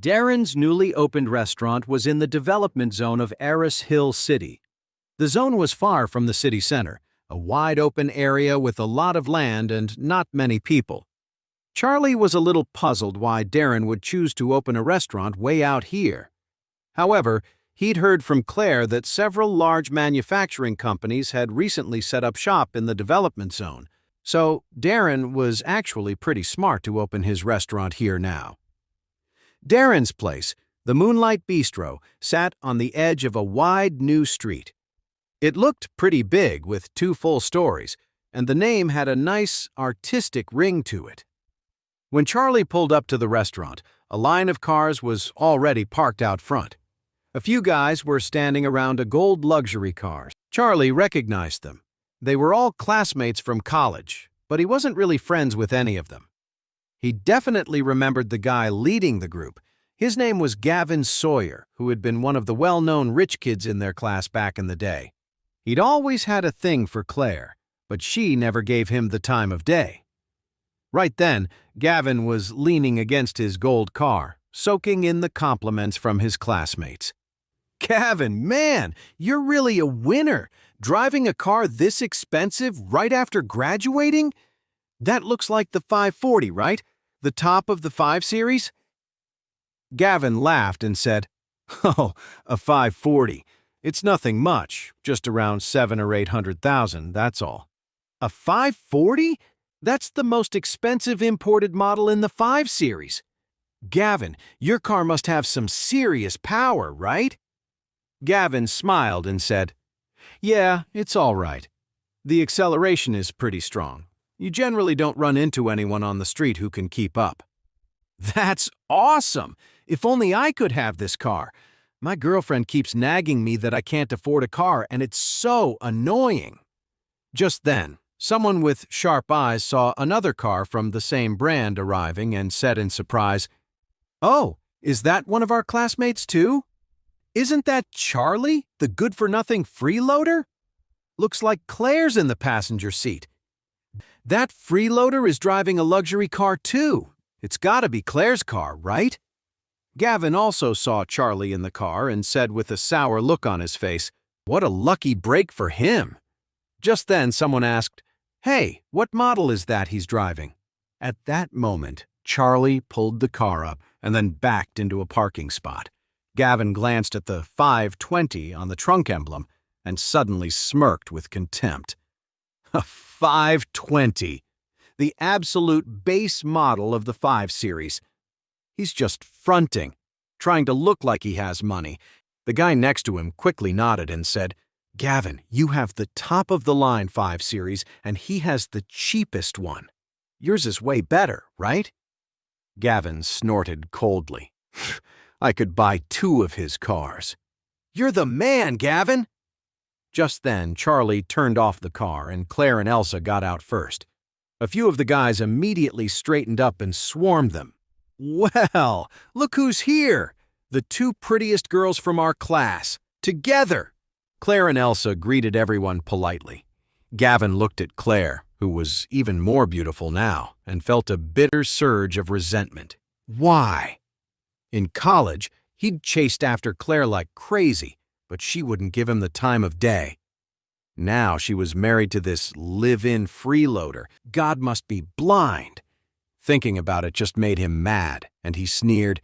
Darren's newly opened restaurant was in the development zone of Aurous Hill City. The zone was far from the city center, a wide-open area with a lot of land and not many people. Charlie was a little puzzled why Darren would choose to open a restaurant way out here. However, he'd heard from Claire that several large manufacturing companies had recently set up shop in the development zone, so Darren was actually pretty smart to open his restaurant here now. Darren's place, the Moonlight Bistro, sat on the edge of a wide new street. It looked pretty big with 2 full stories, and the name had a nice, artistic ring to it. When Charlie pulled up to the restaurant, a line of cars was already parked out front. A few guys were standing around a gold luxury car. Charlie recognized them. They were all classmates from college, but he wasn't really friends with any of them. He definitely remembered the guy leading the group. His name was Gavin Sawyer, who had been one of the well-known rich kids in their class back in the day. He'd always had a thing for Claire, but she never gave him the time of day. Right then, Gavin was leaning against his gold car, soaking in the compliments from his classmates. "Gavin, man, you're really a winner! Driving a car this expensive right after graduating? That looks like the 540, right? The top of the 5 Series? Gavin laughed and said, "Oh, a 540. It's nothing much, just around 700,000 or 800,000, that's all." "A 540? That's the most expensive imported model in the 5 Series. Gavin, your car must have some serious power, right?" Gavin smiled and said, "Yeah, it's all right. The acceleration is pretty strong. You generally don't run into anyone on the street who can keep up." "That's awesome! If only I could have this car. My girlfriend keeps nagging me that I can't afford a car, and it's so annoying." Just then, someone with sharp eyes saw another car from the same brand arriving and said in surprise, "Oh, is that one of our classmates too? Isn't that Charlie, the good-for-nothing freeloader? Looks like Claire's in the passenger seat. That freeloader is driving a luxury car too. It's gotta be Claire's car, right?" Gavin also saw Charlie in the car and said with a sour look on his face, "What a lucky break for him." Just then someone asked, "Hey, what model is that he's driving?" At that moment, Charlie pulled the car up and then backed into a parking spot. Gavin glanced at the 520 on the trunk emblem and suddenly smirked with contempt. A 520! The absolute base model of the 5 Series. He's just fronting, trying to look like he has money. The guy next to him quickly nodded and said, "Gavin, you have the top-of-the-line 5 Series, and he has the cheapest one. Yours is way better, right?" Gavin snorted coldly. "I could buy 2 of his cars." "You're the man, Gavin!" Just then, Charlie turned off the car and Claire and Elsa got out first. A few of the guys immediately straightened up and swarmed them. "Well, look who's here! The 2 prettiest girls from our class, together!" Claire and Elsa greeted everyone politely. Gavin looked at Claire, who was even more beautiful now, and felt a bitter surge of resentment. Why? In college, he'd chased after Claire like crazy, but she wouldn't give him the time of day. Now she was married to this live-in freeloader. God must be blind. Thinking about it just made him mad, and he sneered,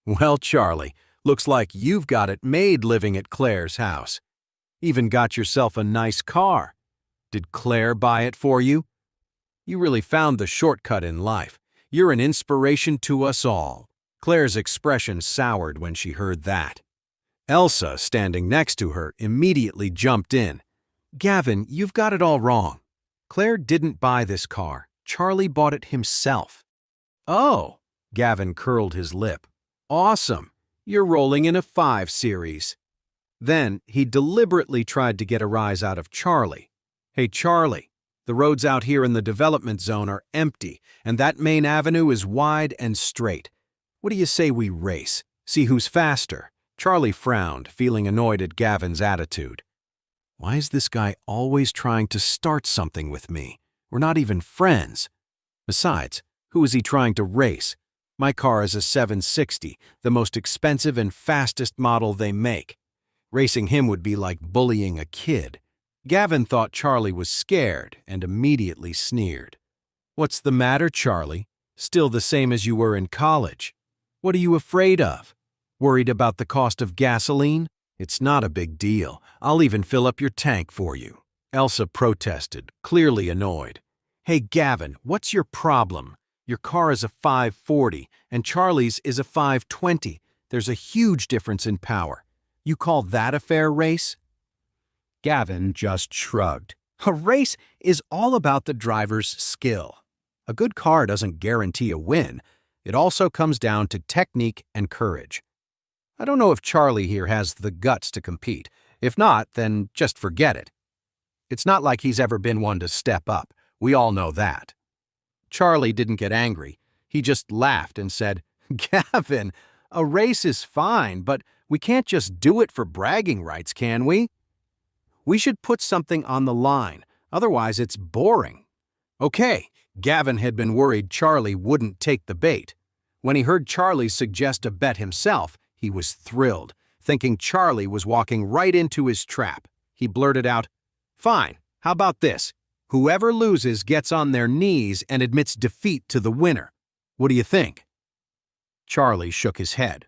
"Well, Charlie, looks like you've got it made living at Claire's house. Even got yourself a nice car. Did Claire buy it for you? You really found the shortcut in life. You're an inspiration to us all." Claire's expression soured when she heard that. Elsa, standing next to her, immediately jumped in. "Gavin, you've got it all wrong. Claire didn't buy this car. Charlie bought it himself." "Oh," Gavin curled his lip. "Awesome. You're rolling in a 5 Series." Then he deliberately tried to get a rise out of Charlie. "Hey, Charlie, the roads out here in the development zone are empty, and that main avenue is wide and straight. What do you say we race? See who's faster?" Charlie frowned, feeling annoyed at Gavin's attitude. Why is this guy always trying to start something with me? We're not even friends. Besides, who is he trying to race? My car is a 760, the most expensive and fastest model they make. Racing him would be like bullying a kid. Gavin thought Charlie was scared and immediately sneered. What's the matter, Charlie? Still the same as you were in college. What are you afraid of? Worried about the cost of gasoline? It's not a big deal. I'll even fill up your tank for you. Elsa protested, clearly annoyed. Hey, Gavin, what's your problem? Your car is a 540 and Charlie's is a 520. There's a huge difference in power. You call that a fair race? Gavin just shrugged. A race is all about the driver's skill. A good car doesn't guarantee a win. It also comes down to technique and courage. I don't know if Charlie here has the guts to compete. If not, then just forget it. It's not like he's ever been one to step up. We all know that. Charlie didn't get angry. He just laughed and said, Gavin, a race is fine, but we can't just do it for bragging rights, can we? We should put something on the line, otherwise it's boring. Okay, Gavin had been worried Charlie wouldn't take the bait. When he heard Charlie suggest a bet himself, he was thrilled, thinking Charlie was walking right into his trap. He blurted out, Fine, how about this? Whoever loses gets on their knees and admits defeat to the winner. What do you think? Charlie shook his head.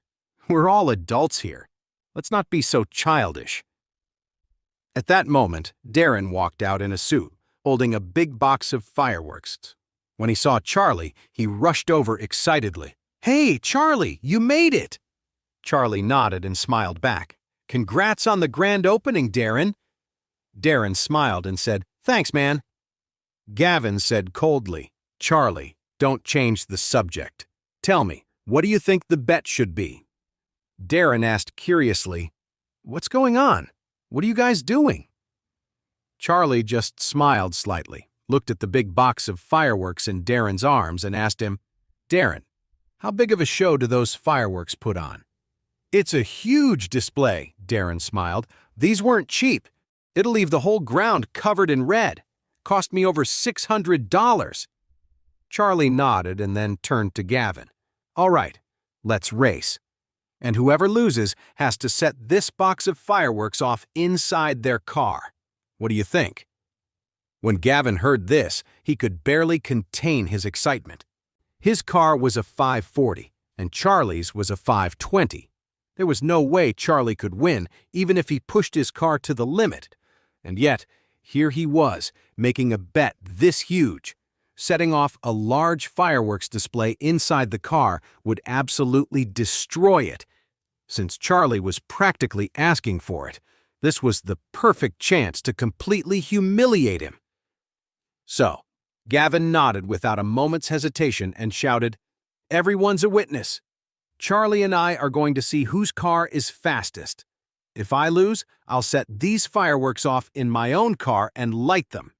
We're all adults here. Let's not be so childish. At that moment, Darren walked out in a suit, holding a big box of fireworks. When he saw Charlie, he rushed over excitedly. Hey, Charlie, you made it! Charlie nodded and smiled back. Congrats on the grand opening, Darren. Darren smiled and said, Thanks, man. Gavin said coldly, Charlie, don't change the subject. Tell me, what do you think the bet should be? Darren asked curiously, What's going on? What are you guys doing? Charlie just smiled slightly, looked at the big box of fireworks in Darren's arms and asked him, Darren, how big of a show do those fireworks put on? It's a huge display, Darren smiled. These weren't cheap. It'll leave the whole ground covered in red. Cost me over $600. Charlie nodded and then turned to Gavin. All right, let's race. And whoever loses has to set this box of fireworks off inside their car. What do you think? When Gavin heard this, he could barely contain his excitement. His car was a 540, and Charlie's was a 520. There was no way Charlie could win, even if he pushed his car to the limit. And yet, here he was, making a bet this huge. Setting off a large fireworks display inside the car would absolutely destroy it. Since Charlie was practically asking for it, this was the perfect chance to completely humiliate him. So, Gavin nodded without a moment's hesitation and shouted, Everyone's a witness. Charlie and I are going to see whose car is fastest. If I lose, I'll set these fireworks off in my own car and light them.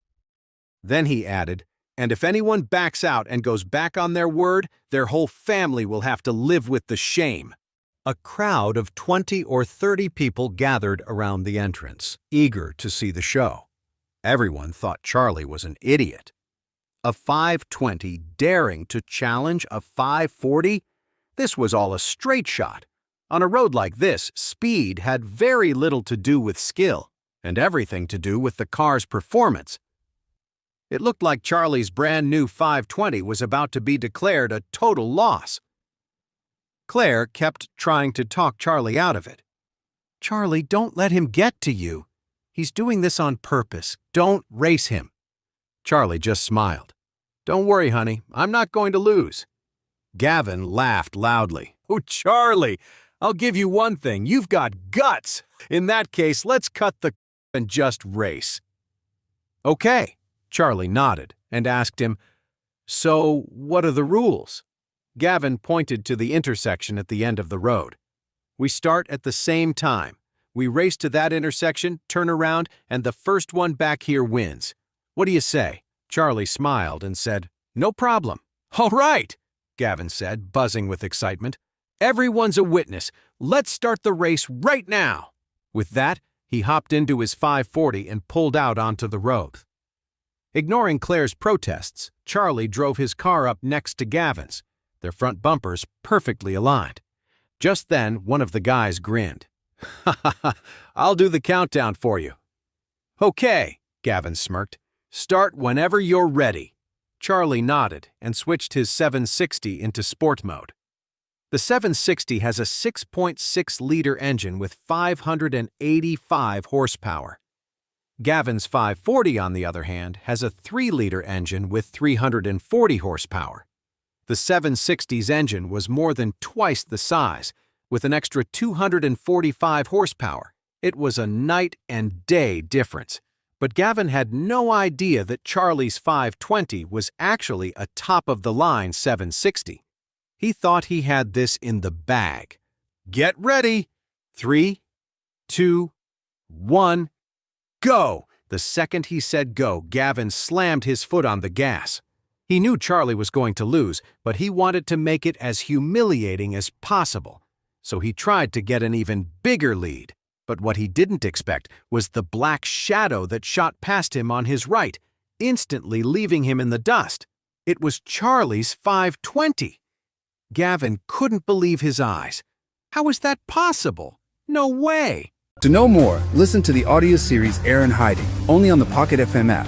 Then he added, And if anyone backs out and goes back on their word, their whole family will have to live with the shame. A crowd of 20 or 30 people gathered around the entrance, eager to see the show. Everyone thought Charlie was an idiot. A 520 daring to challenge a 540? This was all a straight shot. On a road like this, speed had very little to do with skill, and everything to do with the car's performance. It looked like Charlie's brand new 520 was about to be declared a total loss. Claire kept trying to talk Charlie out of it. Charlie, don't let him get to you. He's doing this on purpose. Don't race him. Charlie just smiled. Don't worry, honey. I'm not going to lose. Gavin laughed loudly. Oh, Charlie, I'll give you one thing. You've got guts. In that case, let's cut the and just race. Okay. Charlie nodded and asked him, So, what are the rules? Gavin pointed to the intersection at the end of the road. We start at the same time. We race to that intersection, turn around, and the first one back here wins. What do you say? Charlie smiled and said, No problem. All right, Gavin said, buzzing with excitement. Everyone's a witness. Let's start the race right now. With that, he hopped into his 540 and pulled out onto the road. Ignoring Claire's protests, Charlie drove his car up next to Gavin's. their front bumpers perfectly aligned. Just then, one of the guys grinned. "Ha ha ha, I'll do the countdown for you." "Okay," Gavin smirked. "Start whenever you're ready." Charlie nodded and switched his 760 into sport mode. The 760 has a 6.6-liter engine with 585 horsepower. Gavin's 540, on the other hand, has a 3-liter engine with 340 horsepower. The 760's engine was more than twice the size, with an extra 245 horsepower. It was a night and day difference. But Gavin had no idea that Charlie's 520 was actually a top-of-the-line 760. He thought he had this in the bag. "Get ready! 3, 2, 1, go!" The second he said go, Gavin slammed his foot on the gas. He knew Charlie was going to lose, but he wanted to make it as humiliating as possible. So he tried to get an even bigger lead. But what he didn't expect was the black shadow that shot past him on his right, instantly leaving him in the dust. It was Charlie's 520. Gavin couldn't believe his eyes. How was that possible? No way! To know more, listen to the audio series Heir in Hiding, only on the Pocket FM app.